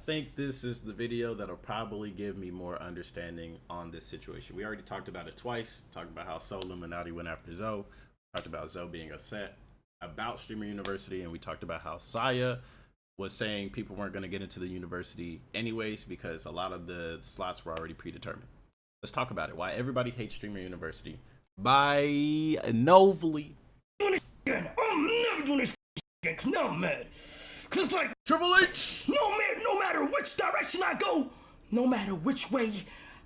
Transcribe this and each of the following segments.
think this is the video that'll probably give me more understanding on this situation. We already talked about it twice. Talked about how Soul Illuminati went after Zoe. Talked about Zoe being upset about Streamer University, and we talked about how Saya was saying people weren't going to get into the university anyways because a lot of the slots were already predetermined. Let's talk about it. Why everybody hates Streamer University by Novly. I'm never doing this again, cause now I'm mad. Cause like Triple H. No matter which direction I go, no matter which way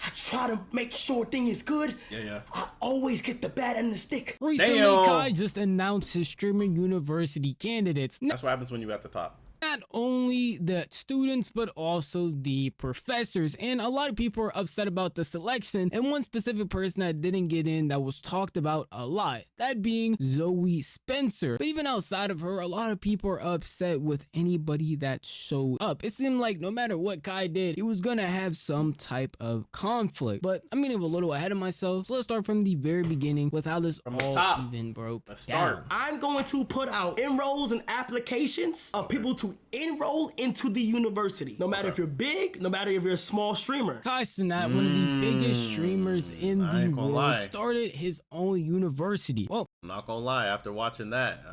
I try to make sure thing is good, I always get the bad end of the stick. Recently, Kai just announced his Streamer University candidates. That's what happens when you're at the top. Not only the students, but also the professors. And a lot of people are upset about the selection. And one specific person that didn't get in that was talked about a lot, that being Zoe Spencer. But even outside of her, a lot of people are upset with anybody that showed up. It seemed like no matter what Kai did, he was gonna have some type of conflict. But I'm getting a little ahead of myself. So let's start from the very beginning with how this all even broke down. I'm going to put out enrolls and applications of people to enroll into the university. No matter if you're big, no matter if you're a small streamer. KhunShawn, one of the biggest streamers in the world, started his own university. Well, I'm not gonna lie, after watching that,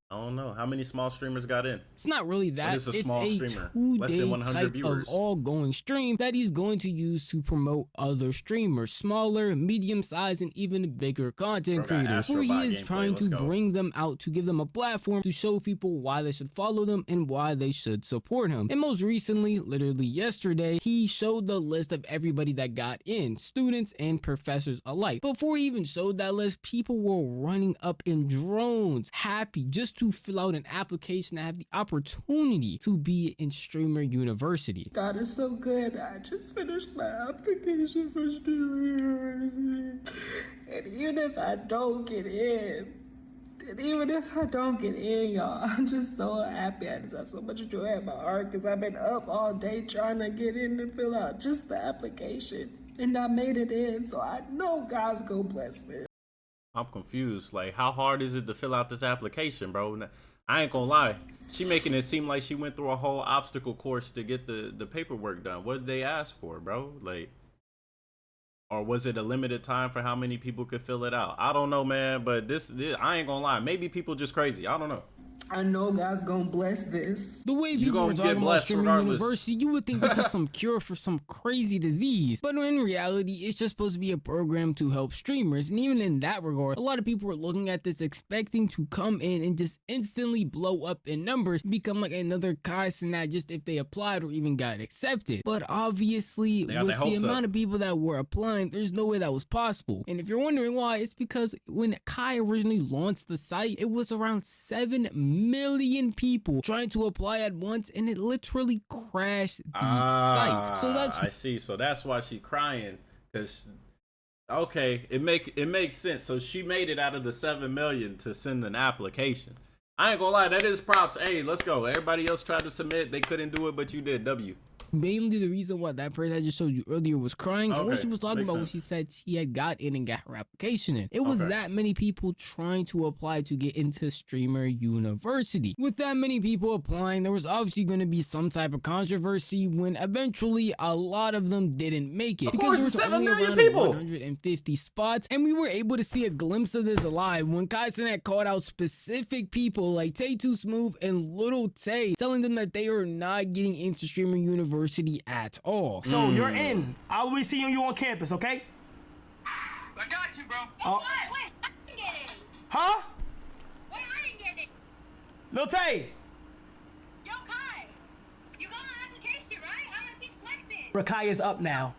I don't know. How many small streamers got in? It's not really that. It's a small streamer. Less than 100 viewers. Of all-going stream that he's going to use to promote other streamers, smaller, medium-sized, and even bigger content creators, where he is trying to bring them out to give them a platform to show people why they should follow them and why they should support him. And most recently, literally yesterday, he showed the list of everybody that got in, students and professors alike. Before he even showed that list, people were running up in drones, happy just to fill out an application and have the opportunity to be in Streamer University. God is so good. I just finished my application for Streamer University. And even if I don't get in, y'all, I'm just so happy. I just have so much joy in my heart because I've been up all day trying to get in and fill out just the application. And I made it in, so I know God's gonna bless me. I'm confused. Like, how hard is it to fill out this application, bro? I ain't gonna lie. She making it seem like she went through a whole obstacle course to get the paperwork done. What did they ask for, bro? Like, or was it a limited time for how many people could fill it out? I don't know, man. But this I ain't gonna lie. Maybe people just crazy. I don't know. I know God's gonna bless this. The way people were talking about Streamer University, you would think this is some cure for some crazy disease. But in reality, it's just supposed to be a program to help streamers. And even in that regard, a lot of people were looking at this expecting to come in and just instantly blow up in numbers, become like another KhunShawn just if they applied or even got accepted. But obviously, with the amount of people that were applying, there's no way that was possible. And if you're wondering why, it's because when Kai originally launched the site, it was around 7 million people trying to apply at once, and it literally crashed the site. So that's I see. So that's why she crying, because okay, it makes sense. So she made it out of the 7 million to send an application. I ain't gonna lie, that is props. Hey, let's go. Everybody else tried to submit, they couldn't do it, but you did. W. Mainly the reason why that person I just showed you earlier was crying, and what she was talking about when she said she had got in and got her application in. It was that many people trying to apply to get into Streamer University. With that many people applying, there was obviously going to be some type of controversy when eventually a lot of them didn't make it. Because there was only around 150 spots, and we were able to see a glimpse of this live when KhunShawn had called out specific people like Tay Too Smooth and Little Tay, telling them that they are not getting into Streamer University at all. So you're in. I will be seeing you on campus, okay? I got you, bro. Wait, I didn't get it. Huh? Wait, I didn't get it. Lil Tay. Yo, Kai, you got my application, right? I'm on Team Flexing. Rakai is up now.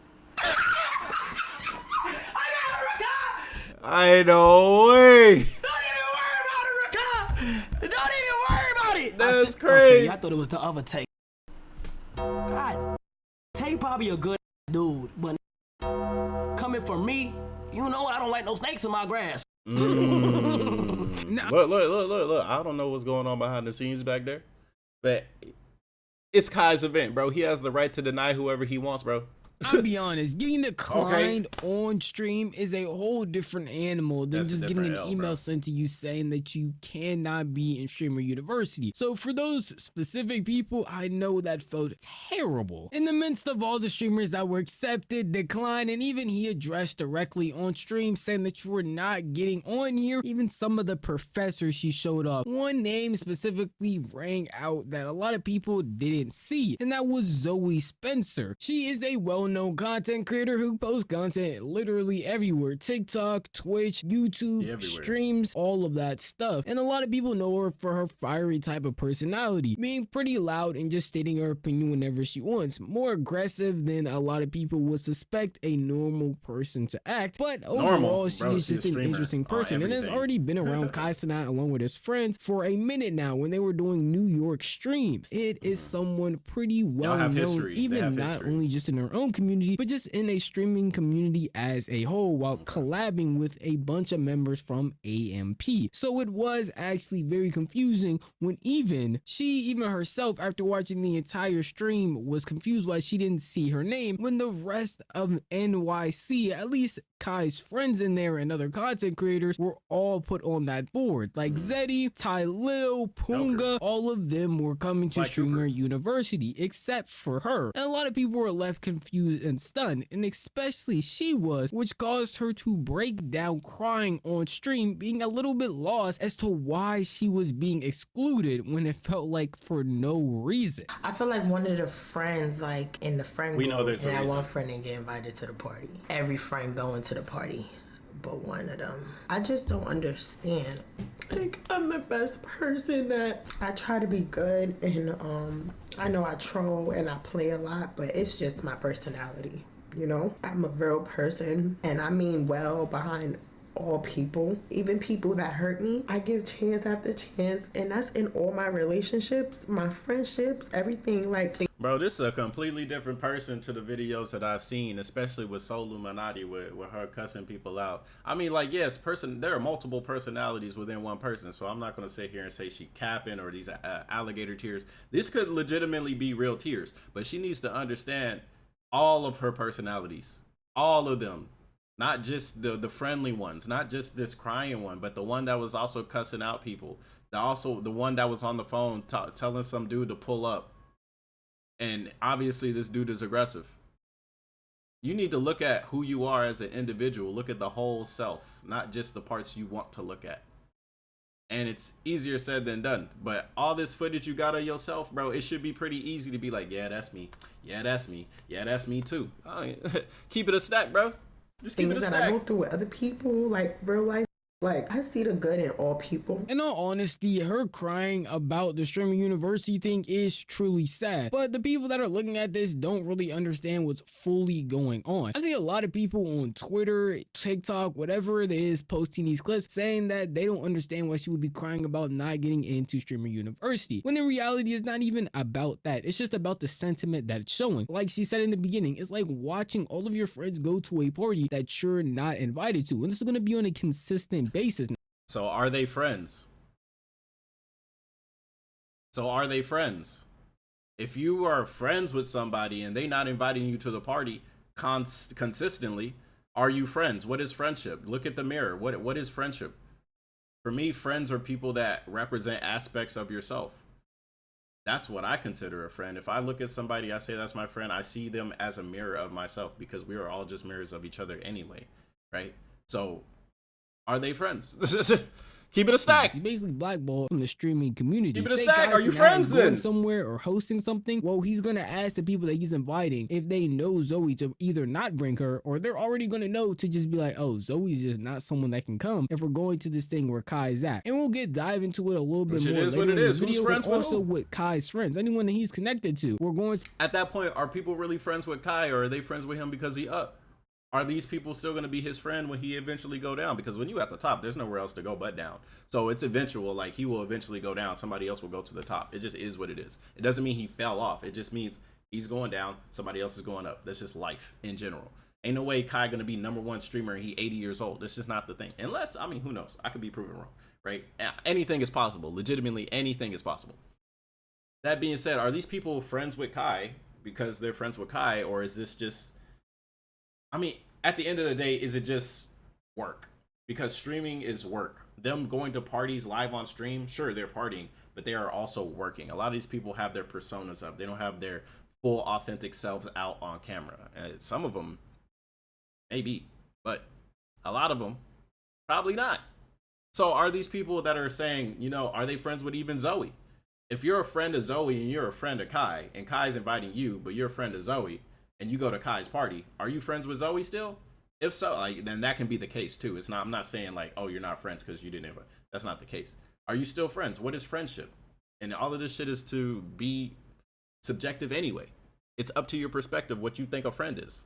I know way. Don't even worry about it, Rakai. Don't even worry about it. That's crazy. Okay, I thought it was the other Tay. God, Tay probably a good dude, but coming for me, you know I don't like no snakes in my grass. Look. I don't know what's going on behind the scenes back there, but it's Kai's event, bro. He has the right to deny whoever he wants, bro. I'll be honest, getting declined on stream is a whole different animal than just getting an email sent to you saying that you cannot be in Streamer University. So for those specific people, I know that felt terrible. In the midst of all the streamers that were accepted, declined, and even he addressed directly on stream saying that you were not getting on here, even some of the professors she showed off. One name specifically rang out that a lot of people didn't see, and that was Zoe Spencer. She is a well-known content creator who posts content literally everywhere: TikTok, Twitch, YouTube, streams, all of that stuff. And a lot of people know her for her fiery type of personality, being pretty loud and just stating her opinion whenever she wants, more aggressive than a lot of people would suspect a normal person to act. But overall, she is just an interesting person and has already been around KhunShawn along with his friends for a minute now when they were doing New York streams. It is someone pretty well known, even not only just in her own community, but just in a streaming community as a whole, while collabing with a bunch of members from AMP. So it was actually very confusing when even herself, after watching the entire stream, was confused why she didn't see her name when the rest of NYC, at least Kai's friends in there and other content creators, were all put on that board. Like Zeddy, Ty Lil, Punga, all of them were coming to Streamer University except for her. And a lot of people were left confused and stunned, and especially she was, which caused her to break down crying on stream, being a little bit lost as to why she was being excluded when it felt like for no reason. I feel like one of the friends, like in the friend group, know there's and a that reason. one friend didn't get invited to the party. Every friend going to the party but one of them. I just don't understand. Like, I'm the best person that I try to be good, and I know I troll and I play a lot, but it's just my personality, you know? I'm a real person, and I mean well behind all people, even people that hurt me. I give chance after chance, and that's in all my relationships, my friendships, everything. Like, bro, this is a completely different person to the videos that I've seen, especially with Soul Illuminati, with her cussing people out. I mean, like, yes, there are multiple personalities within one person, so I'm not going to sit here and say she capping or these alligator tears. This could legitimately be real tears, but she needs to understand all of her personalities, all of them. Not just the friendly ones, not just this crying one, but the one that was also cussing out people. The one that was on the phone telling some dude to pull up. And obviously this dude is aggressive. You need to look at who you are as an individual. Look at the whole self, not just the parts you want to look at. And it's easier said than done. But all this footage you got of yourself, bro, it should be pretty easy to be like, yeah, that's me. Yeah, that's me. Yeah, that's me too. Keep it a stack, bro. Just keep it a stack. That I go through with other people, like real life. Like, I see the good in all people. In all honesty, her crying about the Streamer University thing is truly sad. But the people that are looking at this don't really understand what's fully going on. I see a lot of people on Twitter, TikTok, whatever it is, posting these clips saying that they don't understand why she would be crying about not getting into Streamer University. When in reality, it's not even about that. It's just about the sentiment that it's showing. Like she said in the beginning, it's like watching all of your friends go to a party that you're not invited to. And this is going to be on a consistent basis. So are they friends? If you are friends with somebody and they not inviting you to the party consistently, are you friends? What is friendship? Look at the mirror. What is friendship? For me, friends are people that represent aspects of yourself. That's what I consider a friend. If I look at somebody, I say that's my friend, I see them as a mirror of myself, because we are all just mirrors of each other anyway, right? So are they friends? Keep it a stack. He's basically blackballed from the streaming community. Keep it a stack. Are you friends then? Somewhere or hosting something? Well, he's gonna ask the people that he's inviting if they know Zoe to either not bring her, or they're already gonna know to just be like, oh, Zoe's just not someone that can come if we're going to this thing where Kai's at. And we'll dive into it a little bit more later in the video, but also with Kai's friends, anyone that he's connected to. We're going to. At that point, are people really friends with Kai, or are they friends with him because he up? Are these people still going to be his friend when he eventually go down? Because when you at the top, there's nowhere else to go but down. So it's eventual. Like, he will eventually go down. Somebody else will go to the top. It just is what it is. It doesn't mean he fell off. It just means he's going down. Somebody else is going up. That's just life in general. Ain't no way Kai going to be #1 streamer and he 80 years old. That's just not the thing. Unless, I mean, who knows? I could be proven wrong, right? Anything is possible. Legitimately, anything is possible. That being said, are these people friends with Kai because they're friends with Kai, or is this just I mean, at the end of the day, is it just work? Because streaming is work. Them going to parties live on stream, sure, they're partying, but they are also working. A lot of these people have their personas up. They don't have their full authentic selves out on camera. Some of them, maybe, but a lot of them, probably not. So are these people that are saying, you know, are they friends with even Zoe? If you're a friend of Zoe and you're a friend of Kai, and Kai's inviting you, but you're a friend of Zoe, and you go to Kai's party, are you friends with Zoe still? If so, like, then that can be the case too. It's not, I'm not saying like, oh, you're not friends because you didn't invite. That's not the case. Are you still friends? What is friendship? And all of this shit is to be subjective anyway. It's up to your perspective what you think a friend is.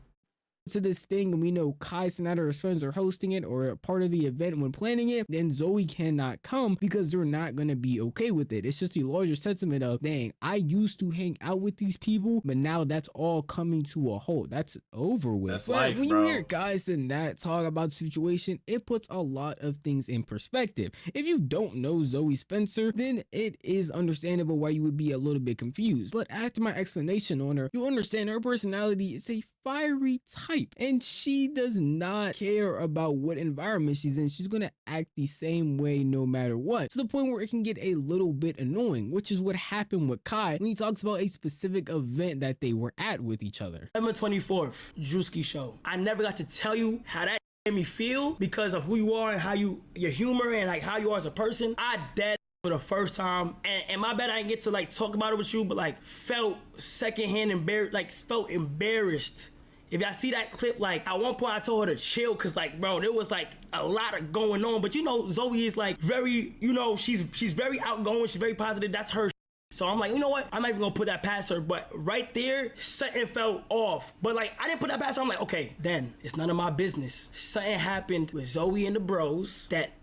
To this thing, and we know Kai Snyder's friends are hosting it or a part of the event when planning it, then Zoe cannot come because they're not going to be okay with it. It's just the larger sentiment of, dang, I used to hang out with these people, but now that's all coming to a halt. That's over with. That's but life, when bro. you hear guys in that talk about the situation, it puts a lot of things in perspective. If you don't know Zoe Spencer, then it is understandable why you would be a little bit confused. But after my explanation on her, you understand her personality is a fiery type, and she does not care about what environment she's in. She's gonna act the same way no matter what, to the point where it can get a little bit annoying, which is what happened with Kai when he talks about a specific event that they were at with each other. November 24th, Drewski show. I never got to tell you how that made me feel because of who you are and how your humor and like how you are as a person. I dead for the first time, and my bad I didn't get to like talk about it with you, but like felt secondhand embarrassed, like felt embarrassed. If y'all see that clip, like at one point I told her to chill, cause like, bro, there was like a lot of going on. But you know, Zoe is like very, you know, she's very outgoing, she's very positive. That's her. So I'm like, you know what? I'm not even gonna put that past her. But right there, something fell off. But like, I didn't put that past her. I'm like, okay, then it's none of my business. Something happened with Zoe and the bros that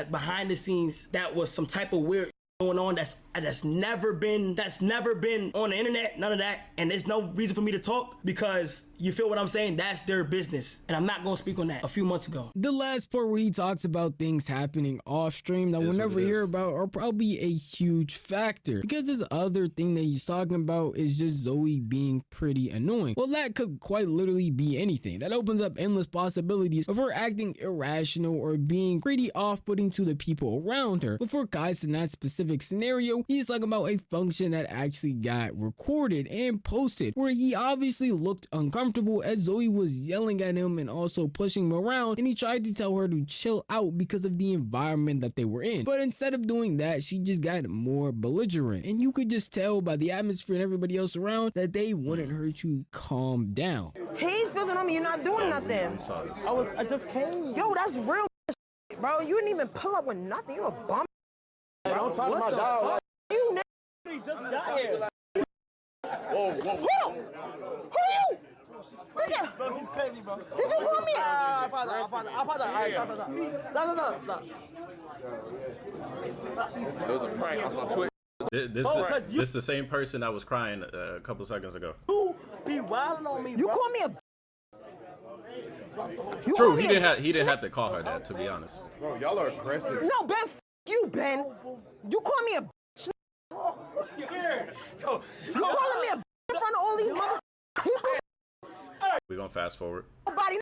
behind the scenes, that was some type of weird going on that's never been on the internet, none of that, and there's no reason for me to talk because you feel what I'm saying, that's their business, and I'm not gonna speak on that. A few months ago, the last part where he talks about things happening off stream that we'll never hear about are probably a huge factor, because this other thing that he's talking about is just Zoe being pretty annoying. Well, that could quite literally be anything. That opens up endless possibilities of her acting irrational or being pretty off-putting to the people around her. But for guys in that specific scenario, he's talking about a function that actually got recorded and posted, where he obviously looked uncomfortable as Zoe was yelling at him and also pushing him around, and he tried to tell her to chill out because of the environment that they were in. But instead of doing that, she just got more belligerent, and you could just tell by the atmosphere and everybody else around that they wanted her to calm down. He's building on me, you're not doing nothing. I just came. Yo, that's real bro. You didn't even pull up with nothing. You a bum. Hey, don't talk to my dog. You He just got here. Whoa. Who you? Nigga. Bro, she's crazy, bro. Did you call me? I apologize. Stop. It was a prank. I was on Twitter. This the same person that was crying a couple seconds ago. Who be wilding on me, bro? You call me a You True, call me he a didn't have to call her that, to be honest. Bro, y'all are aggressive. No, Ben, you, Ben. You call me a Yo, You calling me a in front of all these motherfuckers people? We're gonna fast forward. Nobody.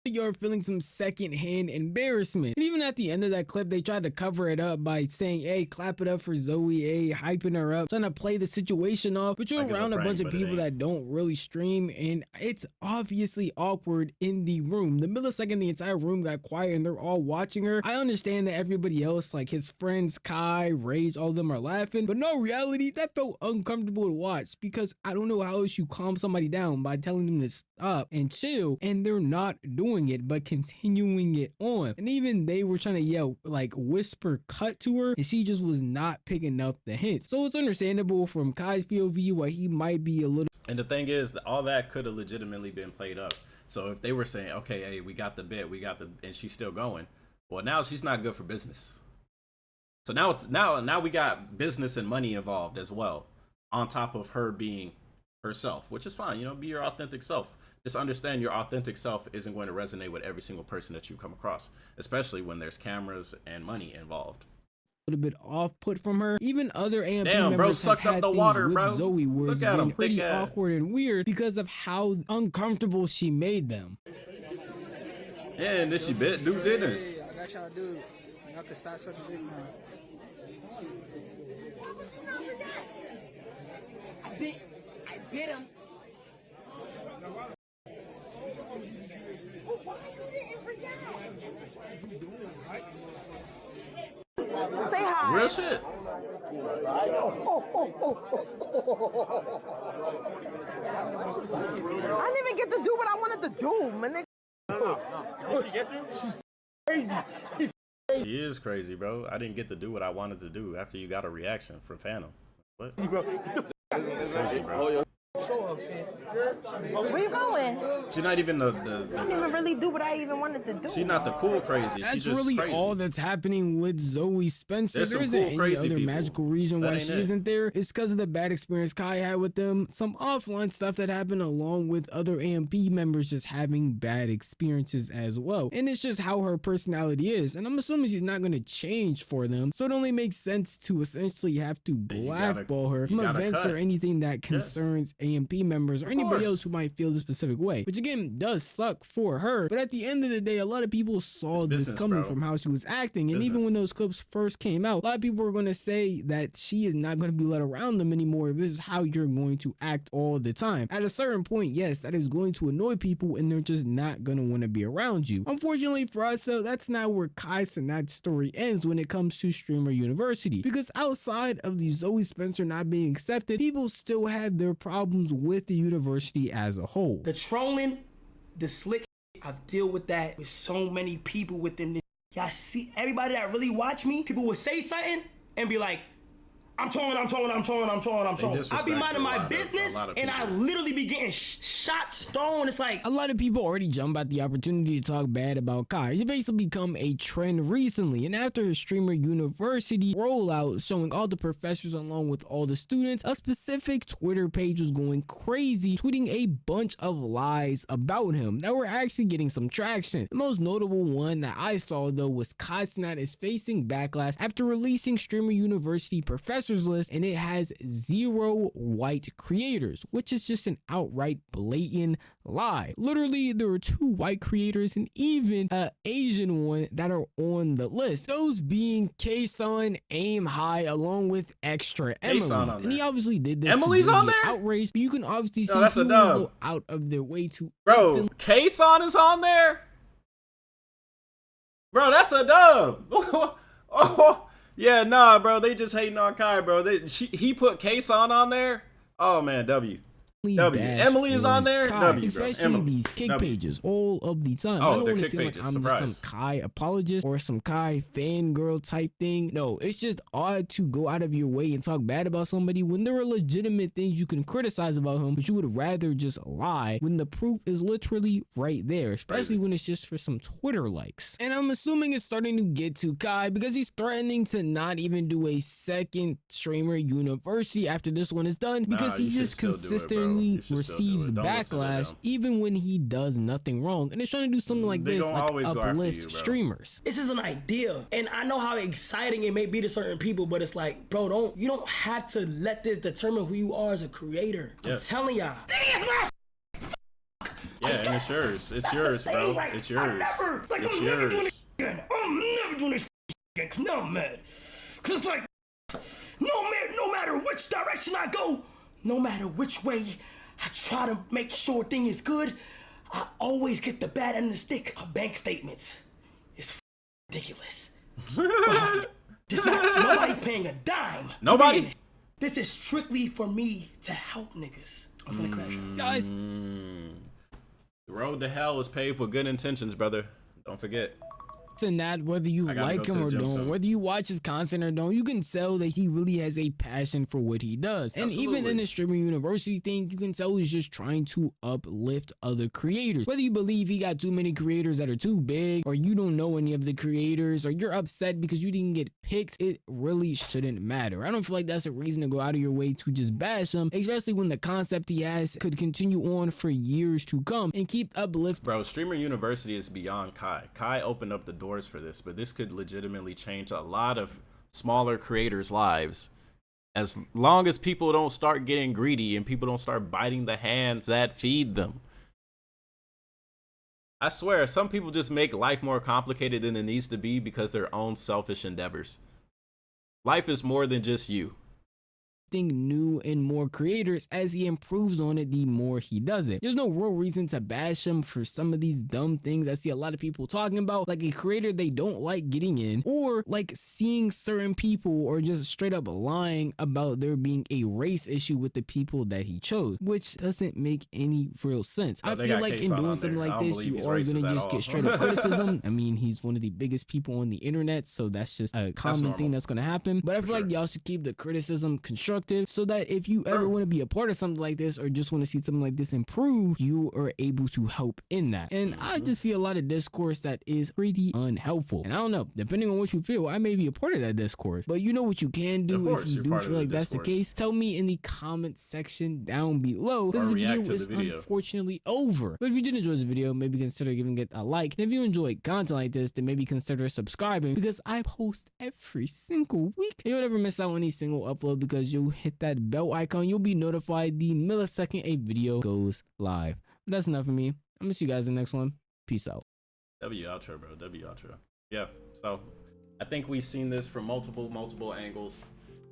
You're feeling some secondhand embarrassment. And even at the end of that clip, they tried to cover it up by saying, hey, clap it up for Zoe, hey, hyping her up, trying to play the situation off, but you're Like it's around a a prank, bunch of but it people ain't. that don't really stream, and it's obviously awkward in the room. The millisecond the entire room got quiet and they're all watching her, I understand that everybody else, like his friends, Kai, Rage, all of them are laughing, but no, reality, that felt uncomfortable to watch, because I don't know how else you calm somebody down by telling them to stop and chill, and they're not doing it, but continuing it on. And even they were trying to yell, like whisper cut to her, and she just was not picking up the hints. So it's understandable from Kai's POV why he might be a little. And the thing is, all that could have legitimately been played up. So if they were saying, okay, hey, we got the bit, and she's still going, well, now she's not good for business. So now we got business and money involved as well, on top of her being herself, which is fine. You know, be your authentic self. Just understand your authentic self isn't going to resonate with every single person that you come across, especially when there's cameras and money involved. little bit off put from her. Even other AMP Damn, bro, members have sucked up had the things water, with bro. Zoe where it's Look at been him, pretty thick ass. awkward and weird because of how uncomfortable she made them. Yeah, and then she bit do Dennis. I got y'all dude. Y'all can start sucking dick now. I bit him. Say hi. Real shit. I didn't even get to do what I wanted to do, man. She is crazy, bro. I didn't get to do what I wanted to do after you got a reaction from Phantom. What? It's crazy, bro. Where you going? She's not even I didn't even really do what I even wanted to do. she's not the cool crazy. That's She's just really crazy. all that's happening with Zoe Spencer. There's There some isn't cool, any crazy other people. magical reason That why ain't she it. isn't there. It's because of the bad experience Kai had with them, some offline stuff that happened along with other AMP members just having bad experiences as well. And it's just how her personality is. And I'm assuming she's not going to change for them. So it only makes sense to essentially have to you gotta- blackball her you from gotta events cut. or anything that concerns AMP members or anybody course. else who might feel this specific way. Which again does suck for her. But at the end of the day, a lot of people saw It's this business, coming bro. from how she was acting. And even Business. when those clips first came out, a lot of people were going to say that she is not going to be let around them anymore if this is how you're going to act all the time. At a certain point, yes, that is going to annoy people and they're just not going to want to be around you. Unfortunately for us though, that's not where Kai Cenat's story ends when it comes to Streamer University. Because outside of the Zoe Spencer not being accepted, people still had their problems with the university as a whole. The trolling, the slick, I've dealt with that with so many people within this. Y'all see, everybody that really watch me, people will say something and be like, I'm trolling. I be disrespect minding a my lot of- business a lot of and I people. literally be getting shot, stoned. It's like, A lot of people already jump at the opportunity to talk bad about Kai. It's basically become a trend recently, and after his Streamer University rollout showing all the professors along with all the students, a specific Twitter page was going crazy, tweeting a bunch of lies about him that were actually getting some traction. The most notable one that I saw though was Kai Cenat is facing backlash after releasing Streamer University professors list, and it has 0 white creators, which is just an outright blatant lie. Literally, there were 2 white creators and even an Asian one that are on the list. Those being KhunShawn, Aim High, along with Extra Emily. KhunShawn on And he there. obviously did this. Emily's to on get there? outraged, but you can obviously see that's a people dub. go out of their way to Bro, instantly KhunShawn is on there? Bro, that's a dub. Oh, yeah, nah, bro. They just hating on Kai, bro. He put KhunShawn on there? Oh, man, W. W. bash Emily is on there? Kai, W, bro. especially Emily. these kick W. pages all of the time. Oh, I don't they're want to kick seem like pages. I'm just some Surprise. Kai apologist or some Kai fangirl type thing. No, it's just odd to go out of your way and talk bad about somebody when there are legitimate things you can criticize about him, but you would rather just lie when the proof is literally right there, especially when it's just for some Twitter likes. And I'm assuming it's starting to get to Kai because he's threatening to not even do a second Streamer University after this one is done because Nah, he you should just still do it, bro. consistently You should still do receives it. Don't listen to backlash them. even when he does nothing wrong, and it's trying to do something like They this, gonna like always go after uplift you, bro. streamers. this is an idea. And I know how exciting it may be to certain people, but it's like, bro, you don't have to let this determine who you are as a creator. Yes. I'm telling y'all. Dang, it's my Yeah, and it's yours. It's yours, bro. like, It's yours. It's I'm never doing yours. this again. I'm never doing this again. Cause now I'm mad. Cause like, no matter which direction I go, no matter which way I try to make sure a thing is good, I always get the bad end of the stick. Bank statements. It's ridiculous. Nobody's paying a dime. Nobody? to be in it. This is strictly for me to help niggas. I'm finna crash out. Guys, The road to hell is paved with good intentions, brother. Don't forget. and that whether you I gotta like go him to or the gym don't, soon. whether you watch his content or don't, you can tell that he really has a passion for what he does. And even Absolutely. in the Streamer University thing, you can tell he's just trying to uplift other creators. Whether you believe he got too many creators that are too big, or you don't know any of the creators, or you're upset because you didn't get picked, it really shouldn't matter. I don't feel like that's a reason to go out of your way to just bash him, especially when the concept he has could continue on for years to come and keep uplifting. Bro, Streamer University is beyond Kai. Kai opened up the doors for this, but this could legitimately change a lot of smaller creators' lives. As long as people don't start getting greedy and people don't start biting the hands that feed them. I swear, some people just make life more complicated than it needs to be because their own selfish endeavors. Life is more than just you. New and more creators. As he improves on it, the more he does it. There's no real reason to bash him for some of these dumb things I see a lot of people talking about, like a creator they don't like getting in, or like seeing certain people or just straight up lying about there being a race issue with the people that he chose, which doesn't make any real sense. I feel like in doing something like this, you are gonna just get straight up criticism. I mean, he's one of the biggest people on the internet, so that's just a common thing that's gonna happen. But I feel like y'all should keep the criticism constructive, so that if you ever want to be a part of something like this or just want to see something like this improve, you are able to help in that. And I just see a lot of discourse that is pretty unhelpful. And I don't know, depending on what you feel, I may be a part of that discourse. But you know what you can do if you do feel like that's the case? Tell me in the comment section down below. This video is unfortunately over. But if you did enjoy this video, maybe consider giving it a like. And if you enjoy content like this, then maybe consider subscribing, because I post every single week. And you'll never miss out on any single upload because you'll hit that bell icon. You'll be notified the millisecond a video goes live. But that's enough for me. I'm gonna see you guys in the next one. Peace out. W outro, bro. W outro. Yeah. So I think we've seen this from multiple angles.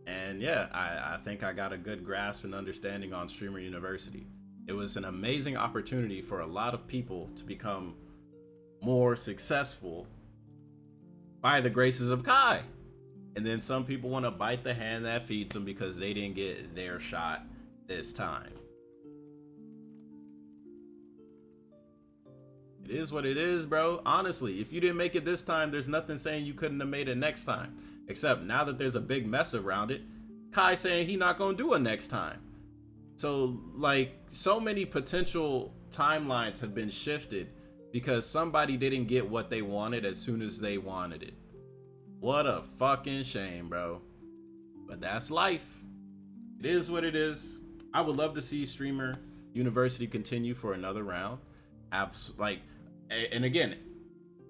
And yeah, I think I got a good grasp and understanding on Streamer University. It was an amazing opportunity for a lot of people to become more successful by the graces of Kai. And then some people want to bite the hand that feeds them because they didn't get their shot this time. It is what it is, bro. Honestly, if you didn't make it this time, there's nothing saying you couldn't have made it next time. Except now that there's a big mess around it, Kai saying he not gonna do it next time. So like, so many potential timelines have been shifted because somebody didn't get what they wanted as soon as they wanted it. What a fucking shame, bro. But that's life. It is what it is. I would love to see Streamer University continue for another round. And again,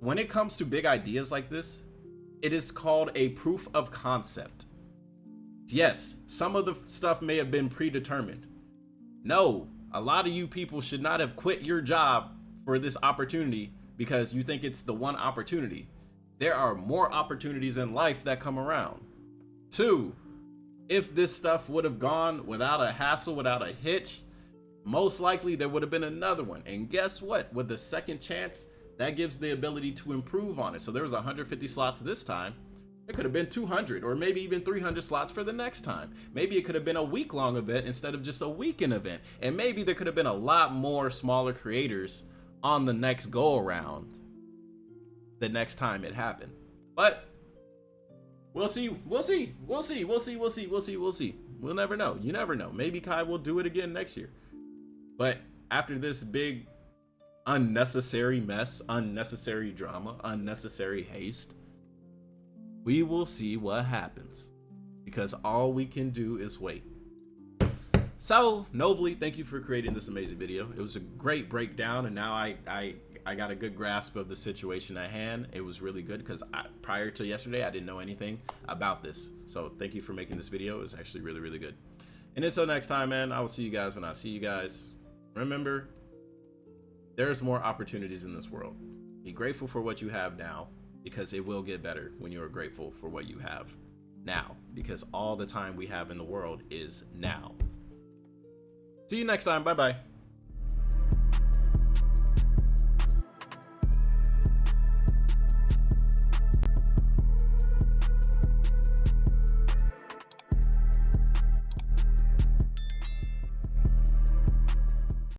when it comes to big ideas like this, it is called a proof of concept. Yes, some of the stuff may have been predetermined. No, a lot of you people should not have quit your job for this opportunity because you think it's the one opportunity. There are more opportunities in life that come around. 2, if this stuff would have gone without a hassle, without a hitch, most likely there would have been another one. And guess what? With the second chance, that gives the ability to improve on it. So there was 150 slots this time. It could have been 200 or maybe even 300 slots for the next time. Maybe it could have been a week-long event instead of just a weekend event. And maybe there could have been a lot more smaller creators on the next go-around the next time it happened. But we'll see. We'll never know. You never know. Maybe Kai will do it again next year. But after this big unnecessary mess, unnecessary drama, unnecessary haste, we will see what happens, because all we can do is wait. So Novly, thank you for creating this amazing video. It was a great breakdown, and now I got a good grasp of the situation at hand. It was really good because prior to yesterday, I didn't know anything about this. So thank you for making this video. It's actually really, really good. And until next time, man, I will see you guys when I see you guys. Remember, there's more opportunities in this world. Be grateful for what you have now, because it will get better when you are grateful for what you have now, because all the time we have in the world is now. See you next time. Bye-bye.